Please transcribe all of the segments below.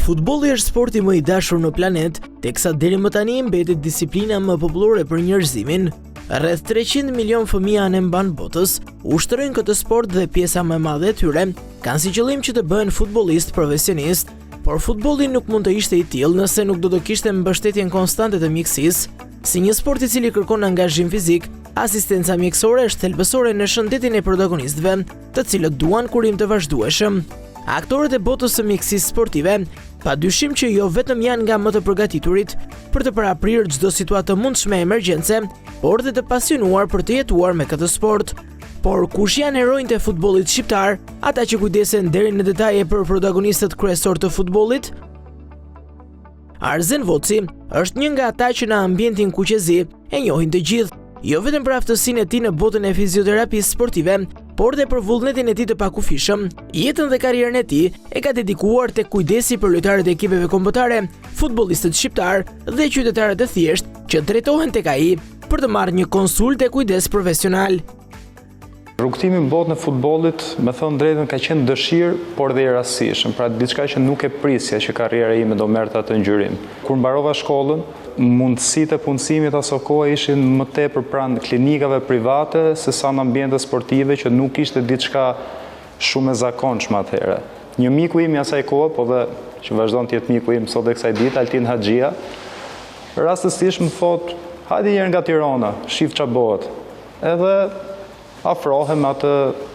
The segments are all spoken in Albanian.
Futbolli është sporti më i dashur në planet, teksa deri më tani mbetet disiplina më popullore për njerëzimin. Rreth 300 milion fëmijë anë mban botës ushtrojnë këtë sport dhe pjesa më e madhe e tyre kanë si qëllim që të bëhen futbollist profesionist, por futbolli nuk mund të ishte i tillë nëse nuk do të kishte mbështetjen konstante të mjekësisë. Si një sport i cili kërkon angazhim fizik, asistenca mjekësore është thelbësore në shëndetin e protagonistëve, të cilët duan kurim të vazhdueshëm. Aktorët e botës së mjekësisë sportive, padyshim që jo vetëm janë nga më të përgatiturit për të paraprirë çdo situatë të mundshme emergjence, por dhe të pasionuar për të jetuar me këtë sport. Por kush janë heronjtë e futbollit shqiptar, ata që kujdesen deri në detaje për protagonistët kryesor të futbollit? Arsen Voci është një nga ata që në ambientin kuqezi e njohin të gjithë, jo vetëm për aftësinë e tij në botën e fizioterapisë sportive, por dhe për vullnetin e tij të pakufishëm. Jetën dhe karrierën e tij e ka dedikuar tek kujdesi për lojtarët e ekipeve kombëtare, futbollistët shqiptar dhe qytetarët e thjeshtë që drejtohen tek ai për të marrë një konsult e kujdes profesional. Rrugtimi në botën e futbollit, me thënë drejtën, ka qenë dëshirë, por dhe i rastësishëm, pra diçka që nuk e prisja që karriera ime do merrte atë ngjyrim. Kur mbarova shkollën, mundësitë e punësimit aso kohë ishin më tepër pranë klinikave private se sa në ambiente sportive, që nuk ishte diçka shumë e zakonshme atëherë. Një miku im i asaj kohe, po dhe që vazhdon të jetë miku im sot dhe kësaj ditë, Altin Haxhia, rastësisht më thotë, hajde njerë nga Tirana, shif ç'a bëhet. Edhe afrohem atë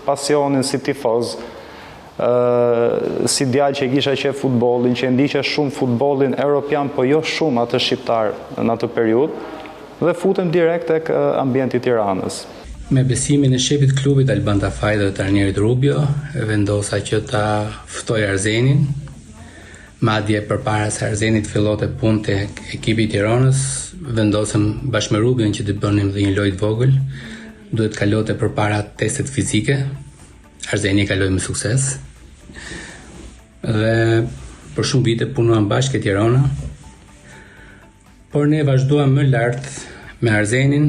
pasionin si tifoz, si djalë që kisha qef futbollin, që ndiqe shumë futbollin europian, po jo shumë atë shqiptar në atë periudhë, dhe futem direkt tek ambienti i Tiranës. Me besimin e shefit klubit Alban Tafaj dhe të Arnierit Rubio, vendosa që ta ftoj Arsenin, madje përpara se Arsenit fillonte punë tek ekipi i Tiranës, vendosëm bashkë me Rubion që të bënim dhe një lojë të vogël. Duhet kalote përpara testet fizike. Arseni kaloi me sukses. Dhe për shumë vite punuam bashkë e Tirana. Por ne vazhduam më lart me Arsenin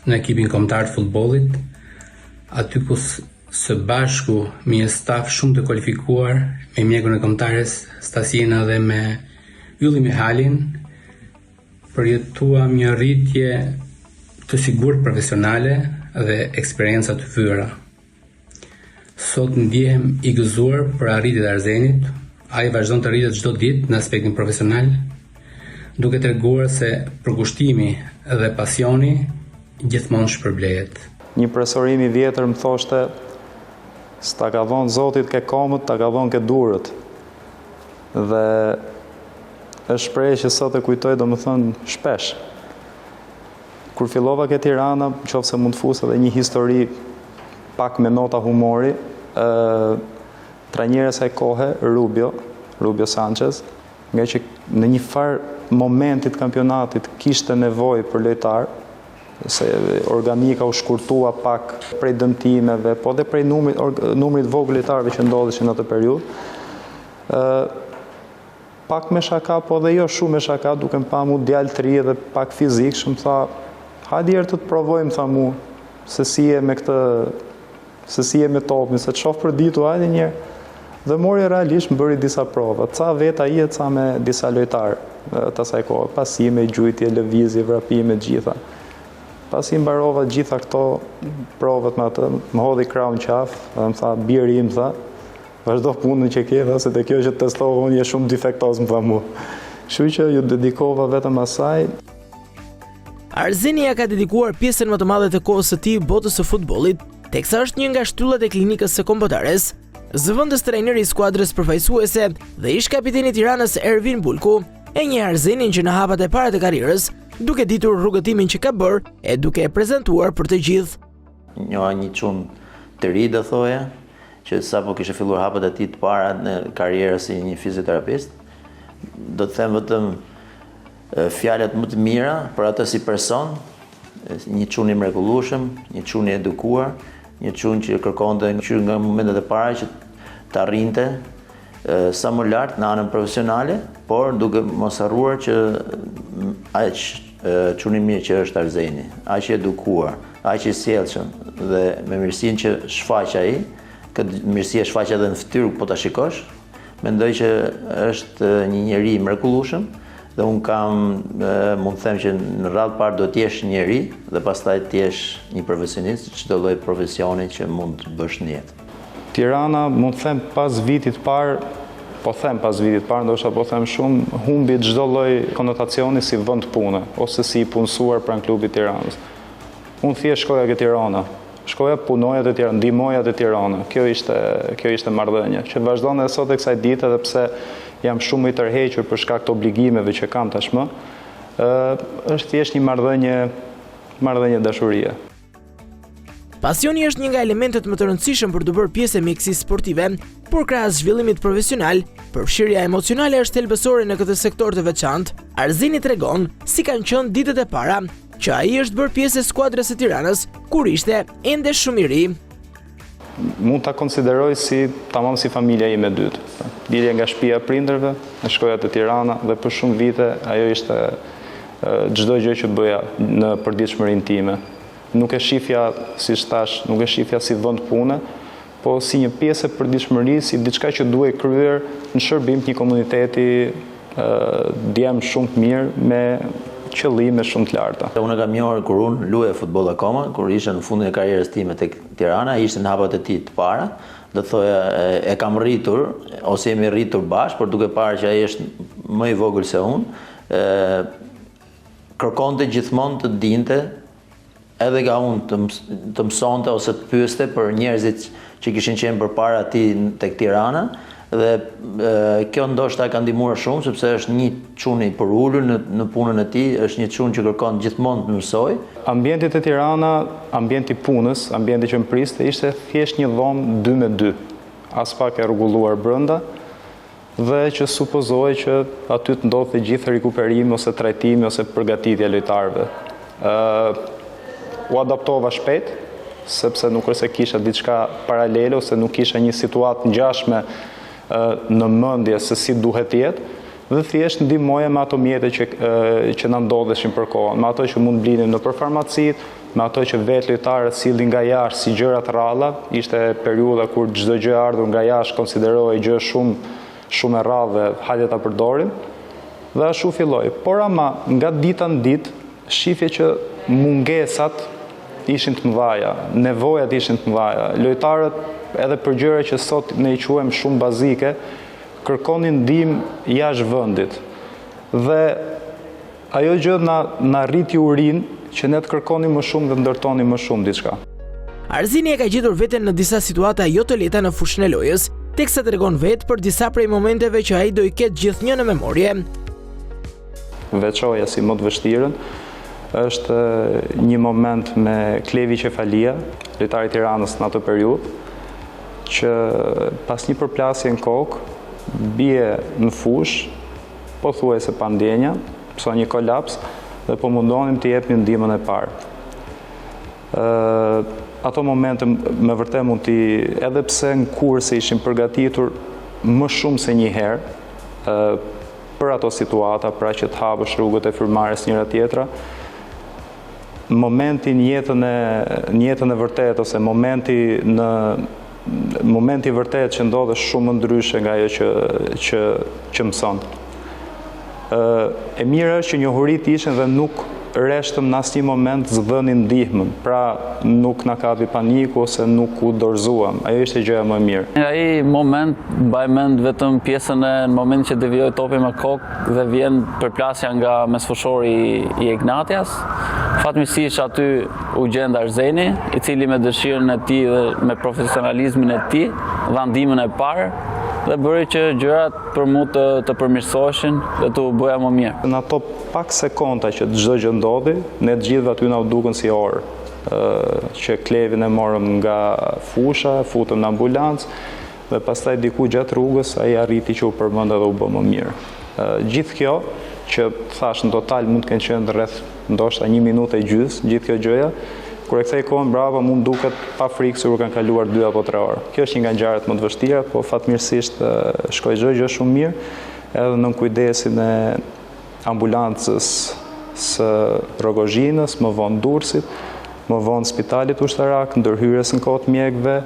në ekipin kombëtar të futbollit, aty ku së bashku me një staf shumë të kualifikuar, me mjekun e kombëtares Stasina dhe me Ylli Mihalin, përjetuam një rritje të sigurt profesionale dhe eksperjenca të fyera. Sot ndjehem i gëzuar për arritjet e Arsenit. Ai vazhdon të rritet çdo ditë në aspektin profesional, duke treguar se përkushtimi dhe pasioni gjithmonë shpërblehet. Një profesorim i vjetër më thoshte, s'ta ka dhënë Zoti ke komët, ta ka dhënë ke durët. Dhe është shprehje që sot e kujtoj domethënë shpesh. Kur fillova ke Tirana, nëse mund të fus edhe një histori pak me nota humori, trajneri i asaj kohe, Rubio Sanchez, nga që në një farë momenti të kampionatit kishte nevojë për lojtar, se organika u shkurtua pak prej dëmtimeve, po dhe prej numrit vogël lojtarëve që ndodheshin në atë periudhë. Pak me shaka, po dhe jo shumë me shaka, duke më pa mu djalë të ri dhe pak fizik, shumë tha, hajde herë të provojmë, tha mu, se si e me topin, se të shoh për ditu, hajde njerë. Dhe mori realisht më bëri disa prova, ca veta i e ca me disa lojtarë të asaj kohë, pasime, gjujtje, lëvizje, vrapime, gjitha. Pasi mbarova gjitha këto provat me atë, më hodhi krahun qaf, dhe më tha, biri im, tha, vazhdo punën që ke, se të kjo që testohë, unë je shumë defektos, më tha mu. Kështu që ju dedikova vetëm asaj. Arseni ja ka dedikuar pjesën më të madhe të kohës së tij botës së futbollit, teksa është një nga shtyllat e klinikës së kombëtares, zëvendës trajneri i skuadrës përfaqësuese dhe ish kapiteni i Tiranës Ervin Bulku, e një Arsenin që në hapat e para të karrierës, duke ditur rrugëtimin që ka bërë e duke e prezantuar për të gjithë. Një çun të ri, do thoja, që sapo kishte filluar hapat e tij të para në karrierë si një fizioterapist, do të them vetëm fjalët më të mira për atë si person, një çun i mrekullueshëm, një çun i edukuar, një çun që kërkonte që nga momentet e para që të arrinte sa më lart në anën profesionale, por duke mos harruar që aq çuni mirë që është Arseni, aq i edukuar, aq i sjellshëm dhe me mirësinë që shfaq ai, këtë mirësi e shfaq edhe në fytyrë po ta shikosh, Mendoj që është një njeri mrekullueshëm dhe unë kam, mund të them që në radhë parë do t'jesh njeri dhe pastaj t'jesh një profesionist, çdo lloj profesioni që mund të bësh në jetë. Tirana, mund të them pas vitit parë, ndoshta po them shumë, humbi çdo lloj konotacioni si vend pune ose si i punësuar pranë klubit Tiranës. Unë thjesht shkoja ke Tirana. Shkoja, punoja te Tirana, ndihmoja te Tirana. Kjo ishte marrëdhënie, që vazhdon edhe sot e kësaj dite, edhe pse jam shumë i tërhequr për shkak të obligimeve që kam tashmë. Është thjesht një marrëdhënie dashurie. Pasioni është një nga elementet më të rëndësishëm për të bërë pjesë e mjekësisë sportive, por krahas zhvillimit profesional, përfshirja emocionale është thelbësore në këtë sektor të veçantë. Arzeni tregon si kanë qenë ditët e para që ai është bërë pjesë e skuadrës së Tiranës kur ishte ende shumë i ri. Mund ta konsideroj tamam si familja ime e dytë. Dilja nga shtëpia e prindërve, shkoja te Tirana dhe për shumë vite ajo ishte çdo gjë që bëja në përditshmërinë time. Nuk e shifja, si thash, nuk e shifja si vend pune, po si një pjesë e përditshmërisë, si diçka që duhej kryer në shërbim të një komuniteti djem shumë të mirë me qëllime shumë të larta. Unë kam njohur kur unë luaja futboll akoma, kur ishte në fundin e karrierës time tek Tirana, ishte në hapat e tij të para, do thoya e kam rritur ose jemi rritur bashkë, por duke parë që ai është më i vogël se unë, kërkonte gjithmonë të dinte edhe nga unë të mësonte ose të pyeste për njerëzit që kishin qenë përpara tij tek Tirana dhe kjo ndoshta ka ndihmuar shumë sepse është një çun i përulur në punën e tij, është një çun që kërkon gjithmonë të mësoj. Ambienti te Tirana, ambienti punës, ambienti që më priste, ishte thjesht një dhomë 2-2, as pak e rregulluar brenda dhe që supozohej që aty të ndodhte gjithë rikuperimi ose trajtimi ose përgatitja e lojtarëve. U adaptova shpejt, sepse nuk është se kisha diçka paralele ose nuk kisha një situatë ngjashme në mendje se si duhet jetë, dhe thjesht ndihmoja me ato mjete që na ndodheshin për kohën, me ato që mund blinim nëpër farmacit, me ato që vetë lojtarët sillnin nga jashtë si gjëra të rralla. Ishte periudha kur çdo gjë ardhur nga jashtë konsiderohej gjë shumë e rrallë dhe hajde ta përdorim. Dhe ashtu filloi. Por ama nga dita në ditë shifje që mungesat ishin të mëdha, nevojat ishin të mëdha. Lojtarët, edhe për gjëra që sot ne i quajmë shumë bazike, kërkonin ndihmë jashtë vendit. Dhe ajo gjë na rriti urinë që ne të kërkonim më shumë dhe ndërtonim më shumë diçka. Arzeni e ka gjetur veten në disa situata jo të lehta në fushën e lojës, teksa tregon vetë për disa prej momenteve që ai do i ketë gjithnjë në memorje. Veçoja si më të vështirën është një moment me Klevi Qefalia, lojtari i Tiranës në atë periudhë, që pas një përplasje në kokë, bie në fushë, pothuajse pa ndjenja, pso një kolaps dhe po mundonim të jepnim ndihmën e parë. Ato momente me vërtet mund t'i, edhe pse në kurse ishim përgatitur më shumë se një herë për ato situata, pra që të hapësh rrugët e frymëmarrjes njëra tjetra, momenti në jetën e vërtet ose momenti i vërtet që ndodhe shumë ndryshe nga ajo që mëson. E mirë është që njohurit ishin dhe nuk reshtëm në asnjë moment zëvënin ndihmën, pra nuk na kapi paniku ose nuk u dorëzuam. Ajo ishte gjëja më e mirë. Ai moment mbaj mend vetëm pjesën në moment që devijoi topi me kokë dhe vjen përplasja nga mesfushori i Ignatias. Fatmirësisht aty u gjend Arzeni, i cili me dëshirën e tij dhe me profesionalizmin e tij dha ndihmën e parë dhe bëri që gjërat për mu të përmirësoheshin dhe të u bëja më mirë. Në ato pak sekonda që çdo gjë ndodhi, ne të gjithëve aty na u dukën si orë, që Klevin e morëm nga fusha, futëm në ambulancë dhe pastaj diku gjatë rrugës ai arriti që u përmend dhe u bë më mirë. Gjithë kjo që thash në total mund të kenë qenë rreth ndoshta 1 minutë e gjysmë, gjithë kjo gjëja, kur e kthej kohën brava mund duket pa frikë se u kanë kaluar 2 apo 3 orë. Kjo është një nga ngjarjet më të vështira, po fatmirësisht shkoi çdo gjë shumë mirë, edhe nën kujdesin e ambulancës së Rogozhinës, më vonë Durrësit, më vonë Spitalit Ushtarak, ndërhyrjes në kohë të mjekëve,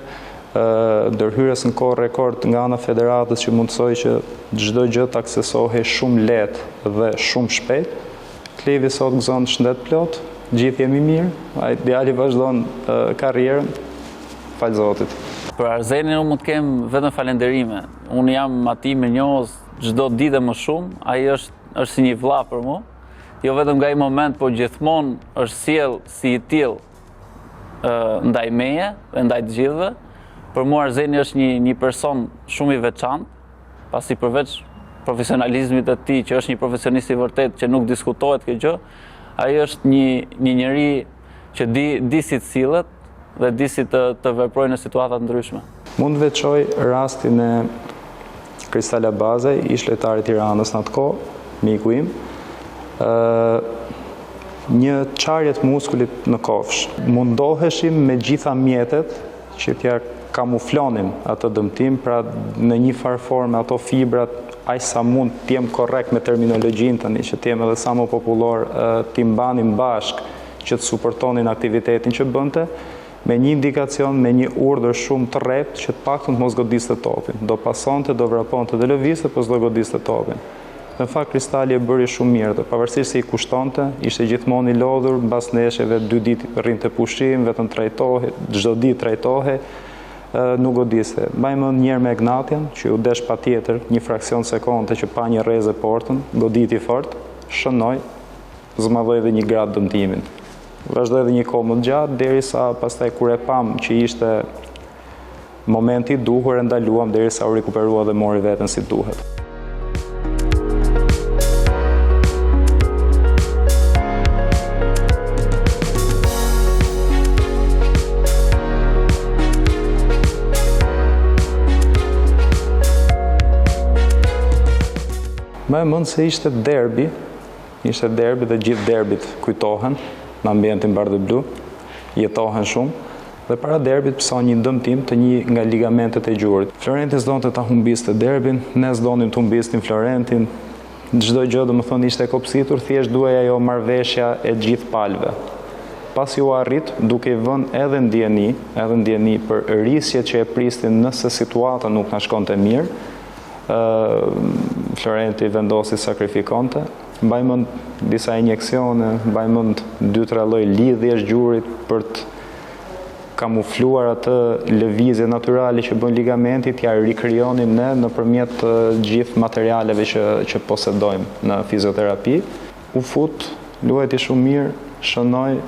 ndërhyrjes në kohë rekord nga ana federatës që mundsoi që çdo gjë të aksesohej shumë lehtë dhe shumë shpejt. Klevi sot gëzon shëndet plot, gjithë jemi mirë, ai djali vazhdon karrierën, fal Zotit. Për Arzenin unë mund të kem vetëm falenderime. Unë jam ati me njohës çdo ditë më shumë, ai është si një vlla për mua. Jo vetëm nga ai moment, por gjithmonë është sjell si i tillë ndaj meje dhe ndaj të gjithëve. Për mua Arzeni është një person shumë i veçantë, pasi përveç profesionalizmit e tij, që është një profesionist i vërtet që nuk diskutohet kjo gjë, ai është një njeri që di si të sillet dhe di si të veprojë në situata ndryshme. Mund të veçoj rastin e Kristal Abazaj, ish lojtari i Tiranës në atë kohë, miku im. Një çarje të muskulit në kofsh. Mundoheshim me gjitha mjetet që t'ja kamuflonim atë dëmtim, pra në një farë formë ato fibrat aq sa mund t'jem korrekt me terminologjinë tani, që t'jem edhe sa më popullor, t'i mbanim bashk që të suportonin aktivitetin që bënte, me një indikacion, me një urdhër shumë të rreptë që të paktën të mos godiste topin. Do pasonte, do vraponte, do lëvizte, po s'do godiste topin. Në fakt Kristali e bëri shumë mirë, dhe pavarësisht se i kushtonte, ishte gjithmonë i lodhur, mbas neshjeve 2 ditë rrinte pushim, vetëm trajtohej, çdo ditë trajtohej, nuk godiste. Mbaj mend një herë me Egnatian, që u desh patjetër një fraksion sekonde që pa një rrezë portën, goditi fort, shënoi, zmadhoi edhe 1 gradë dëmtimin. Vazhdoi edhe një kohë më gjatë, derisa pastaj kur e pam që ishte momenti i duhur, e ndaluam derisa u rikuperua dhe mori veten si duhet. Më e mend se ishte derbi dhe gjithë derbit kujtohen në ambientin bardhë blu, jetohen shumë, dhe para derbit pëson një dëmtim të një nga ligamentet e gjurit. Florentin s'donte ta humbiste derbin, ne s'donim të humbisnim Florentin, çdo gjë domethënë ishte kopsitur, thjesht duhej ajo marrëveshja e gjithë palëve. Pasi u arrit, duke i vënë edhe ndjeni për rrisjet që e pristin nëse situata nuk na shkonte mirë, Florenti vendosi sakrifikonte, mbaj mend disa injeksione, mbaj mend 2-3 lloj lidhjesh gjurit për të kamufluar atë lëvizje natyrale që bën ligamenti, t'ja rikrijonim ne nëpërmjet gjithë materialeve që posedojmë në fizioterapi. U fut, luajti shumë mirë, shënoi,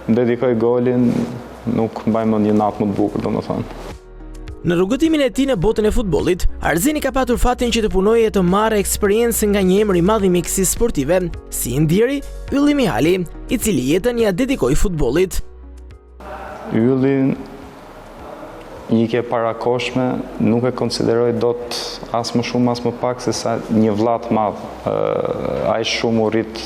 dedikoi golin, nuk mbaj mend një natë më të bukur, domethënë. Në rrugëtimin e tij në botën e futbollit, Arzeni ka patur fatin që të punojë e të marrë eksperiencë nga një emër i madh i mjekësisë sportive, si Ndiri Ylli Mihali, i cili jetën ja dedikoi futbollit. Yllin njëke parakoshme nuk e konsideroj dot as më shumë as më pak se sa një vëlla të madh. Ai shumë u rrit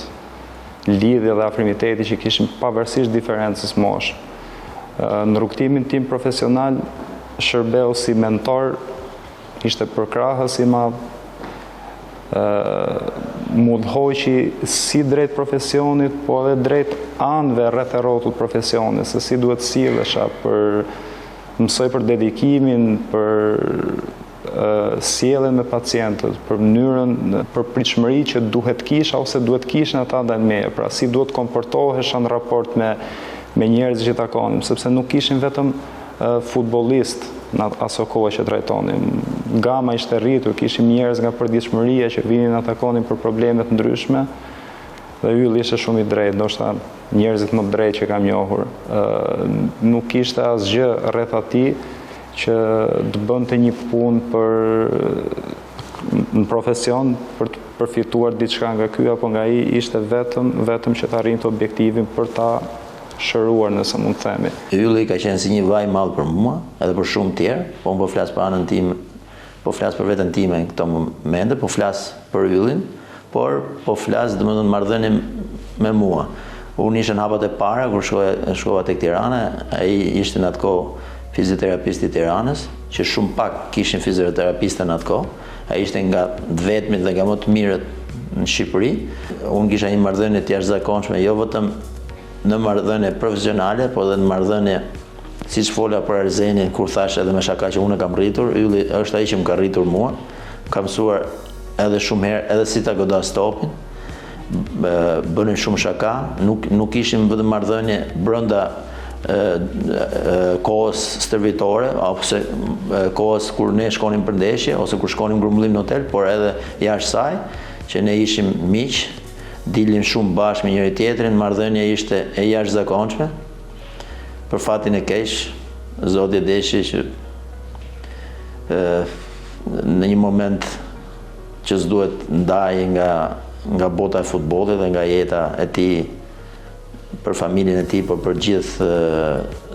lidhje dhe afrimiteti që kishim pavarësisht diferencës moshë. Në rrugtimin tim profesional shërbeu si mentor, ishte përkrahës i madh, mundhoqi si drejt profesionit, po edhe drejt anëve rreth e rrotullt profesionit, se si duhet sillesha, mësoj për dedikimin, për sjelljen me pacientët, për mënyrën, për pritshmëri që duhet kisha ose duhet kishin ata ndaj meje, pra si duhet komportohesha në raport me njerëzit që takonim, sepse nuk kishin vetëm futbollist në aso kohë që trajtonim. Gama ishte rritur, kishim njerëz nga përditshmëria që vinin na takonin për problemet ndryshme, dhe Ylli ishte shumë i drejtë, ndoshta njerëzit më drejtë që kam njohur. Nuk kishte asgjë rreth atij që të bënte një punë në profesion për të përfituar diçka nga ky apo nga ai, ishte vetëm që të arrinte objektivin për ta shëruar, nëse mund të themi. Ylli ka qenë si një vllai i madh për mua, edhe për shumë tjerë, po unë po flas për anën time, po flas për veten time në këto momente, po flas për Yllin, por po flas domethënë marrëdhënie me mua. Unë isha në hapat e para kur shkova tek Tirana, ai ishte në atë kohë fizioterapist i Tiranës, që shumë pak kishin fizioterapiste në atë kohë. Ai ishte nga vetmit dhe nga më të mirët në Shqipëri. Unë kisha një marrëdhënie të jashtëzakonshme, jo vetëm në marrëdhënie profesionale, por edhe në marrëdhënie siç fola për Arzenin kur thash edhe me shaka që unë kam rritur, Ylli është ai që më ka rritur mua. Ka mësuar edhe shumë herë, edhe si ta godas topin. Bënin shumë shaka, nuk ishim vetëm marrëdhënie brenda kohës stërvitore, ose kohës kur ne shkonim për ndeshje, ose kur shkonim grumbullim në hotel, por edhe jashtë saj, që ne ishim miq, dilim shumë bashkë me njëri tjetrin, marrëdhënia ishte e jashtëzakonshme. Për fatin e keq, Zoti deshi që në një moment që s'duhet ndaj nga bota e futbollit dhe nga jeta e tij për familjen e tij, por për gjithë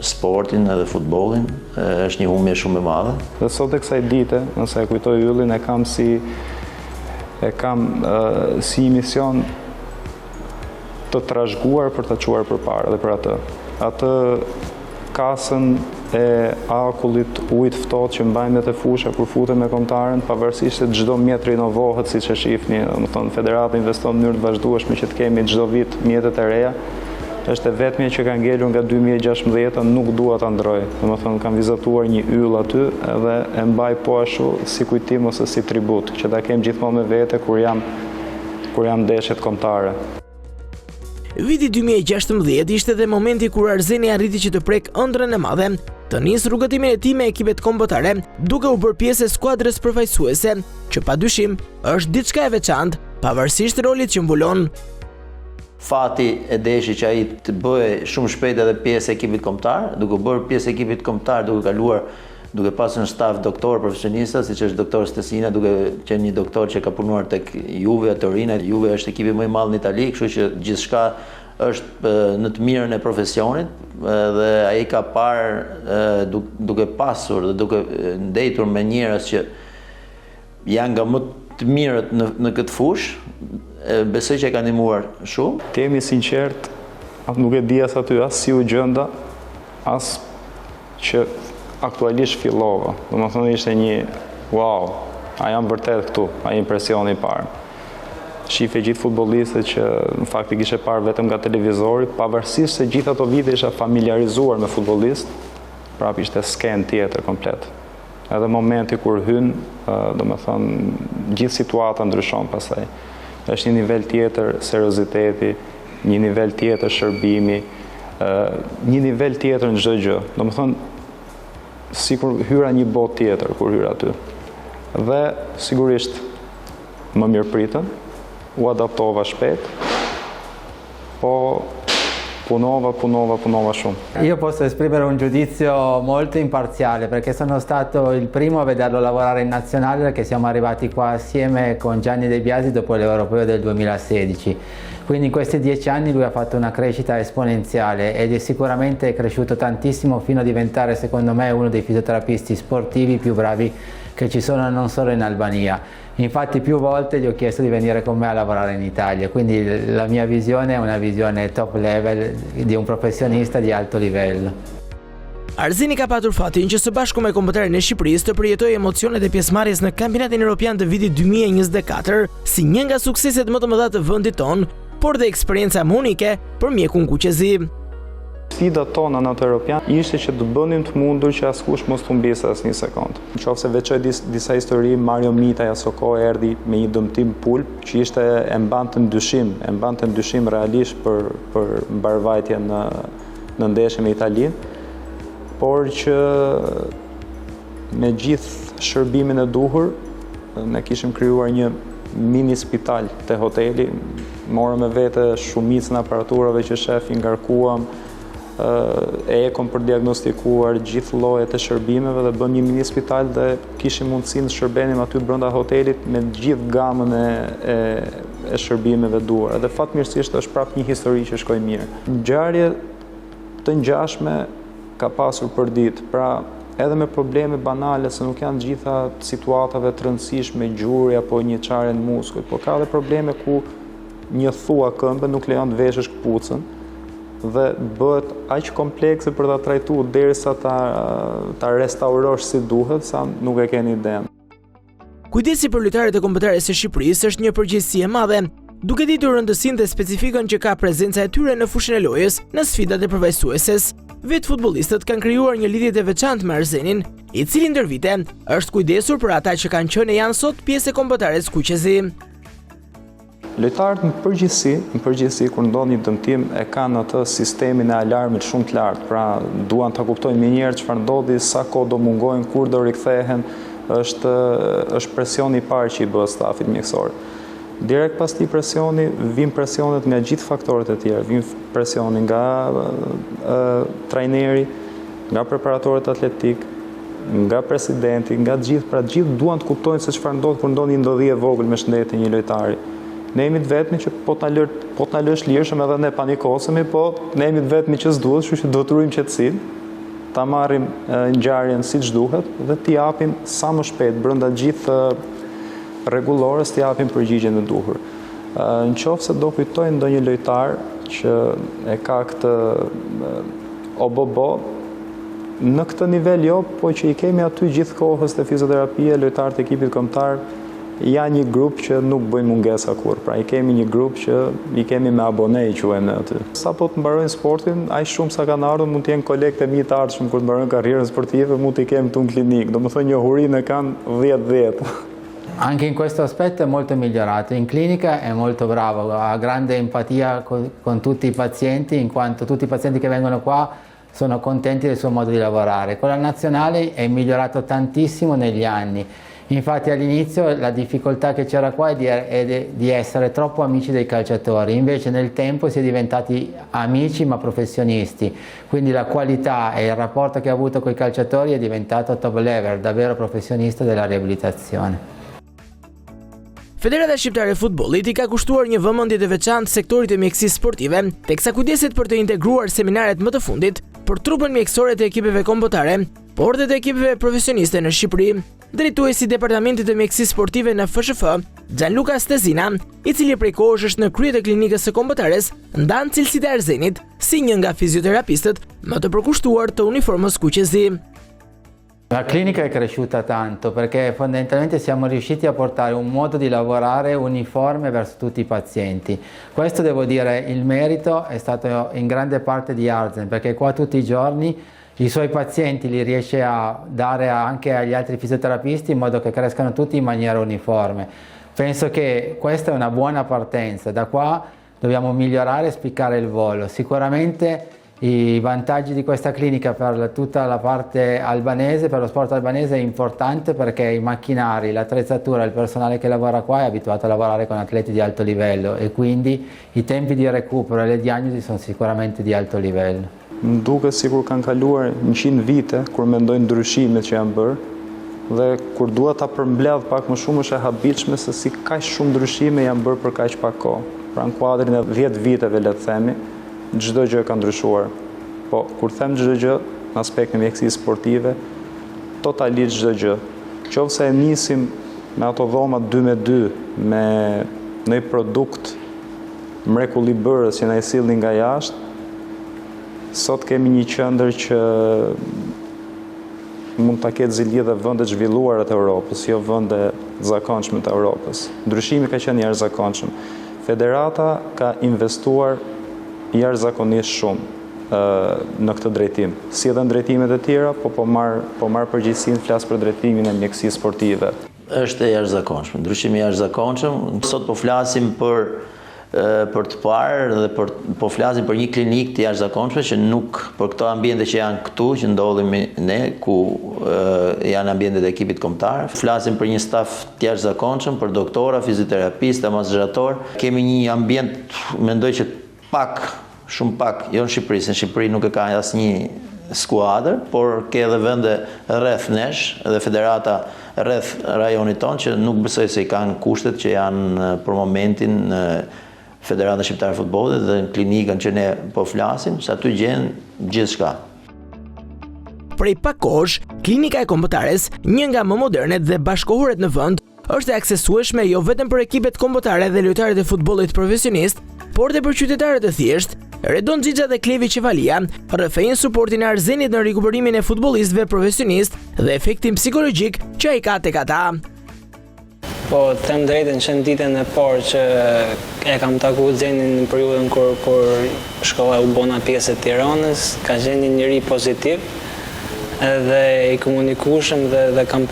sportin edhe futbollin, është një humbje shumë e madhe. Dhe sot e kësaj dite, nëse e kujtoj Yllin, e kam si mision të trashëguar për të çuar përpara dhe për atë. Atë kasën e akullit ujit ftohtë që mbajmë te fusha kur futem me kombëtaren, pavarësisht se çdo mjet rinovohet, siç e shihni, domethënë Federata investon në mënyrë të vazhdueshme që të kemi çdo vit mjetet e reja. Është e vetmja që ka ngelur nga 2016, nuk dua ta ndroj. Domethënë kam vizatuar një yll aty edhe e mbaj po ashtu si kujtim ose si tribut, që ta kem gjithmonë me vete kur jam ndeshjet kombëtare. Viti 2016 ishte dhe momenti kur Arzeni arriti që të prek ëndrrën e madhe, të nisë rrugëtimin e tij me ekipet kombëtare, duke u bërë pjesë e skuadrës përfaqësuese, që padyshim është diçka e veçantë, pavarësisht rolit që mbulon. Fati e deshi që ai të bëhej shumë shpejt edhe pjesë e ekipit kombëtar, duke bërë pjesë e ekipit kombëtar, duke pasur në staf doktor profesionista, siç është doktor Stesina, duke qenë një doktor që ka punuar tek Juve, Torino. Juve është ekipi më i madh në Itali, kështu që gjithçka është në të mirën e profesionit, dhe ai ka parë duke pasur dhe duke ndejtur me njerëz që janë nga më të mirët në këtë fushë, besoj që e ka ndihmuar shumë. Të jemi sinqert, nuk e di as aty as si u gjenda, as që aktualisht fillova. Domethënë ishte një wow, a jam vërtet këtu, ai impresioni i parë. Shife gjithë futbollistët që në fakt i kishe parë vetëm nga televizori, pavarësisht se gjithë ato vite isha familiarizuar me futbollistë, prapë ishte sken tjetër komplet. Edhe momenti kur hyn, domethënë gjithë situata ndryshon pastaj. Është një nivel tjetër serioziteti, një nivel tjetër shërbimi, një nivel tjetër në çdo gjë. Domethënë sikur hyra një botë tjetër kur hyra aty. Dhe sigurisht më mirëpritën, u adaptova shpejt, po punova shumë. Io posso esprimere un giudizio molto imparziale perché sono stato il primo a vederlo lavorare in nazionale, perché siamo arrivati qua assieme con Gianni De Biasi dopo l'Europeo del 2016. Quindi in questi 10 anni lui ha fatto una crescita esponenziale ed è sicuramente cresciuto tantissimo fino a diventare, secondo me, uno dei fisioterapisti sportivi più bravi che ci sono non solo in Albania. Infatti più volte gli ho chiesto di venire con me a lavorare in Italia, quindi la mia visione è una visione top level di un professionista di alto livello. Arzeni ka patur fatin që së bashku me kombëtarin e Shqipërisë të përjetojë emocionet e pjesëmarrjes në kampionatin evropian të vitit 2024 si një nga sukseset më të mëdha të vendit ton, por dhe eksperjenca unike për mjekun kuqezi. Sfida tona në atë Europian ishte që të bënim të mundur që askush mos të humbiste asnjë sekond. Nëse veçoj disa histori, Mario Mita Jasoko erdhi me një dëmtim pulp që ishte e mbante në dyshim realisht për mbarvajtjen në ndeshje me Italinë, por që me gjithë shërbimin e duhur ne kishim krijuar një mini spital te hoteli, morëm me vete shumicën e aparaturave që shefi ngarkuam, ekon për diagnostikuar gjithë llojet e shërbimeve dhe bëm një mini spital dhe kishim mundësinë të shërbenim aty brenda hotelit me gjithë gamën e shërbimeve duhura. Dhe fatmirësisht është prapë një histori që shkoi mirë. Ngjarje të ngjashme ka pasur për ditë, pra edhe me probleme banale, se nuk janë gjitha situatave të rëndësishme, gjuri apo një çarje në muskuj, por ka edhe probleme ku një thua këmbë nuk lejon të veshësh këpucën dhe bëhet aq komplekse për ta trajtuar derisa ta restaurosh si duhet, sa nuk e keni idenë. Kujdesi për lojtarët e kombëtares së Shqipërisë është një përgjegjësi e madhe, duke ditur rëndësinë dhe specifikën që ka prezenca e tyre në fushën e lojës në sfidat e përfaqësueses. vetë futbollistët kanë krijuar një lidhje të veçantë me Arzenin, i cili ndër vite është kujdesur për ata që kanë qenë e janë sot pjesë e kombëtares skuqezi. Lojtarët në përgjithësi kur ndodh një dëmtim e kanë atë sistemin e alarmit shumë të lartë, pra duan ta kuptojnë mirë çfarë ndodhi, sa kohë do mungojnë, kur do rikthehen, është presioni i parë që i bëhet stafit mjekësor. Direkt pas këtij presioni vin presionet nga gjithë faktorët e tjerë, vin presioni nga trajneri, nga preparatorët atletik, nga presidenti, nga gjithë, pra gjithë duan të kuptojnë se çfarë ndodh kur ndodh një ndodhi e vogël me shëndetin një lojtari. Ne jemi të vetmi që po t'na lësh lirshëm edhe ne panikosemi, po ne jemi të vetmi që s'duhet, kështu që do të ruajmë qetësinë, ta marrim ngjarjen siç duhet dhe t'i japim sa më shpejt brenda gjithë rregullores, t'i japim përgjigjen e duhur. Nëse do kujtojnë ndonjë lojtar që e ka këtë obobo, në këtë nivel jo, po që i kemi aty gjithë kohës të fizioterapie, lojtarët e ekipit kombëtar janë një grup që nuk bëjnë mungesa kur, pra i kemi një grup që i kemi me abonej quajmë aty. Sa po të mbarojnë sportin, aq shumë sa kanë ardhur mund të jenë kolegë të mi të ardhshëm kur të mbarojnë karrierën sportive, mund t'i kemi këtu në klinikë, domethënë njohurinë kanë 10-10. Anche in questo aspetto è molto migliorato. In clinica è molto bravo, ha grande empatia con tutti i pazienti, in quanto tutti i pazienti che vengono qua sono contenti del suo modo di lavorare. Con la nazionale è migliorato tantissimo negli anni. Infatti all'inizio la difficoltà che c'era qua è di essere troppo amici dei calciatori, invece nel tempo si è diventati amici ma professionisti, quindi la qualità e il rapporto che ha avuto con i calciatori è diventato top level, davvero professionista della riabilitazione. Federata Shqiptare e Futbollit i ka kushtuar një vëmendje të veçantë sektorit të mjekësisë sportive, teksa kujdeset për të integruar seminaret më të fundit për trupën mjekësore të ekipeve kombëtare, por dhe të ekipeve profesioniste në Shqipëri. Drejtuesi i Departamentit të Mjekësisë Sportive në FSHF, Gianluca Stezina, i cili prej kohësh është në krye të klinikës së kombëtares, ndan cilësitë e Arzenit si një nga fizioterapistët më të përkushtuar të uniformës skuqezi. La clinica è cresciuta tanto perché fondamentalmente siamo riusciti a portare un modo di lavorare uniforme verso tutti i pazienti. Questo devo dire, il merito è stato in grande parte di Arzen, perché qua tutti i giorni i suoi pazienti li riesce a dare anche agli altri fisioterapisti in modo che crescano tutti in maniera uniforme. Penso che questa è una buona partenza, da qua dobbiamo migliorare e spiccare il volo. Sicuramente i vantaggi di questa clinica per tutta la parte albanese, per lo sport albanese è importante perché i macchinari, l'attrezzatura, il personale che lavora qua è abituato a lavorare con atleti di alto livello e quindi i tempi di recupero e le diagnosi sono sicuramente di alto livello. Më duket sikur kanë kaluar 100 vite kur mendojnë ndryshimet që janë bërë dhe kur dua ta përmbledh pak më shumë është e habitshme se si kaq shumë ndryshime janë bërë për kaq pak kohë. Pra në kuadrin e 10 viteve le të themi, çdo gjë ka ndryshuar. Po kur them çdo gjë në aspektin e mjekësisë sportive, totalisht çdo gjë. Qofse e nisim me ato dhoma 2x2 me një produkt mrekullibërës që na i sillnin nga jashtë, sot kemi një qendër që mund ta ketë zili dhe vende të zhvilluara të Europës, jo vende të zakonshme të Europës. Ndryshimi ka qenë jashtëzakonshëm. Federata ka investuar jashtëzakonisht shumë në këtë drejtim. Si edhe në drejtimet e tjera, po marr përgjegjësinë, flas për drejtimin e mjekësisë sportive. Është e jashtëzakonshme, ndryshimi i jashtëzakonshëm. Sot po flasim për të parë dhe po flasim për një klinik të jashtëzakonshme që nuk për këto ambiente që janë këtu, që ndodhemi ne, ku janë ambientet e ekipit kombëtar. Flasim për një staf të jashtëzakonshëm, për doktora, fizioterapistë, masaxhator. Kemi një ambient, mendoj që shumë pak, jo në Shqipëri, se në Shqipëri nuk e ka asnjë skuadër, por ke edhe vende rreth nesh dhe federata rreth rajonit tonë që nuk besoj se i kanë kushtet që janë për momentin Federata Shqiptare e Futbollit dhe në klinikën që ne po flasim, se aty gjen gjithçka. Prej pak kohësh, klinika e kombëtares, një nga më modernet dhe bashkohuret në vend, është e aksesueshme jo vetëm për ekipet kombëtare dhe lojtarët e futbollit profesionist, por dhe për qytetarët e thjesht. Redon Xhixha dhe Klevi Qevalia rrëfejnë suportin e Arzenit në rikuperimin e futbollistëve profesionist dhe efektin psikologjik që ai ka tek ata. Po, them drejtën që në ditën e parë që e kam taku Xhenin në periudhën kur shkova u bona pjesë e Tiranës, ka qenë një njeri pozitiv, edhe i komunikueshëm dhe kam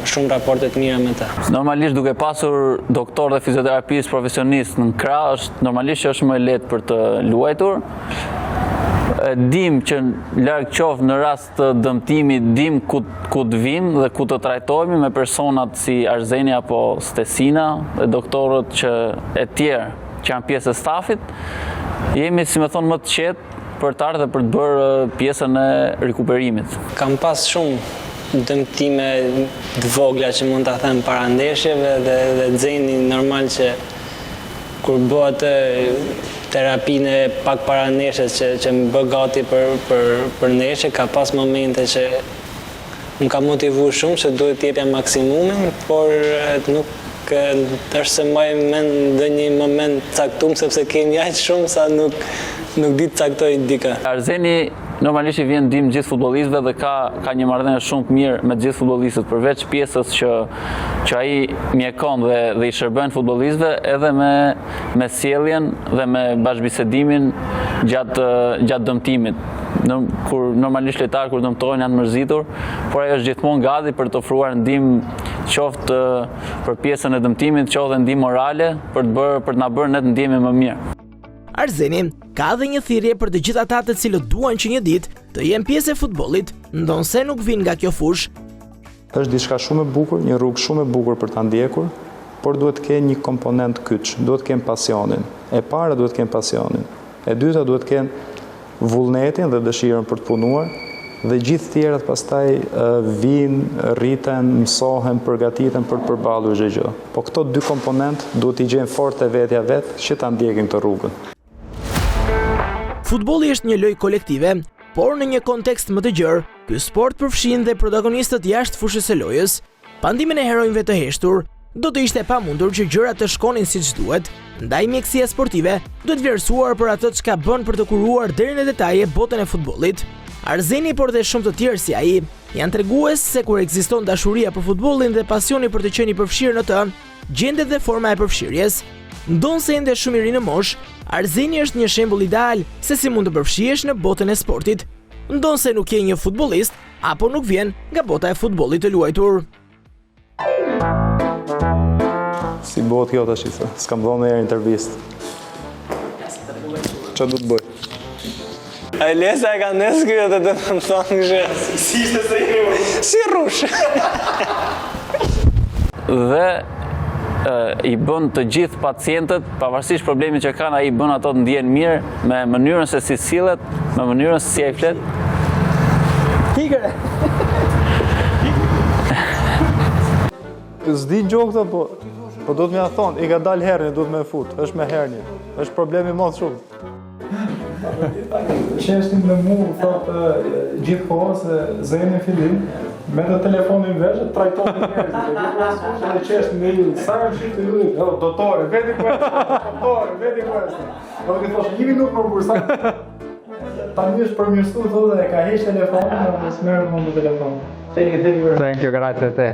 shumë raporte të mira me ta. Normalisht duke pasur doktor dhe fizioterapistë profesionist në krah, normalisht që është më lehtë për të luajtur. Dim që larg qoftë në rast të dëmtimit, dim ku të vinë dhe ku të trajtohemi me personat si Arzeni apo Stesina dhe doktorët e tjerë që janë pjesë e stafit. Jemi, si më thonë, më të qetë për të ardhur dhe për të bërë pjesën e rikuperimit. Kam pas shumë dëmtime të vogla që mund ta them para ndeshjeve dhe Xheni normal që kur bëhet terapinë pak para ndeshjes që më bë gati për ndeshje, ka pas momente që më ka motivuar shumë që duhet të jepja maksimumin, por nuk është se mbaj mend ndonjë moment caktuar sepse kemi aq shumë sa nuk di të caktoj dikë. Arzeni normalisht i vjen ndihmë gjithë futbollistëve dhe ka një marrëdhënie shumë të mirë me gjithë futbollistët, përveç pjesës që ai mjekon dhe i shërben futbollistëve, edhe me sjelljen dhe me bashkëbisedimin gjatë dëmtimit. Kur normalisht lojtarët kur dëmtohen janë mërzitur, por ai është gjithmonë gati për të ofruar ndihmë qoftë për pjesën e dëmtimit, qoftë ndihmë morale për të na bërë ne të ndihemi më mirë. Arzeni ka edhe një thirrje për të gjithë ata të cilët duan që një ditë të jenë pjesë e futbollit, ndonse nuk vinë nga kjo fushë. Është diçka shumë e bukur, një rrugë shumë e bukur për ta ndjekur, por duhet të kenë një komponent kyç, duhet të kenë pasionin. E para duhet të kenë pasionin. E dyta duhet të kenë vullnetin dhe dëshirën për të punuar, dhe gjithë tjerat pastaj vinë, rriten, mësohen, përgatiten për të përballur çdo gjë. Po këto dy komponent duhet t'i gjejnë fort te vetja vet që ta ndjekin këtë rrugën. Futbolli është një lojë kolektive, por në një kontekst më të gjerë, ky sport përfshin dhe protagonistët jashtë fushës së lojës. Pandimin e heronjve të heshtur, do të ishte pamundur që gjërat të shkonin siç duhet, ndaj mjekësia sportive duhet vlerësuar për atë çka bën për të kuruar deri në detaje botën e futbollit. Arzeni, por dhe shumë të tjerë si ai, janë tregues se kur ekziston dashuria për futbollin dhe pasioni për të qenë i përfshirë në të, gjendet dhe forma e përfshirjes. Ndonse ende shumë i ri në moshë, Arzeni është një shembull ideal se si mund të përfshihesh në botën e sportit, ndonse nuk je një futbollist apo nuk vjen nga bota e futbollit të luajtur. Si bëhet kjo tash, s'kam dhënë ndonjëherë intervistë. Çfarë do të bëj? Lesa e ka neskrijo dhe të më thonë kështë. Si ishte se i rush? Si rush. Dhe i bën të gjithë pacientët, pavarësisht problemit që kanë, ai i bën ato të ndjehen mirë me mënyrën se si sillet, me mënyrën se si ai flet. Hikëre. S'di gjok këto, po do të më thonë, i ka dalë herën, do të më fut, është me hernje. Është problemi më shumë. Qeshtin në mu, thotë gjithë kohë se Zeni fillim, me të telefonin vesh, trajtojnë njerëzit, e gjithë asë dhe qeshtin në ju, sa në shqit të ju, dotore, veti kueshtë, doktore, veti kueshtë. Do të thoshë, 1 minutë më bursa. Ta njësh përmirësu, thotë dhe ka hesh telefonin, dhe s'merë më në telefonin. Thank you, grazie a te.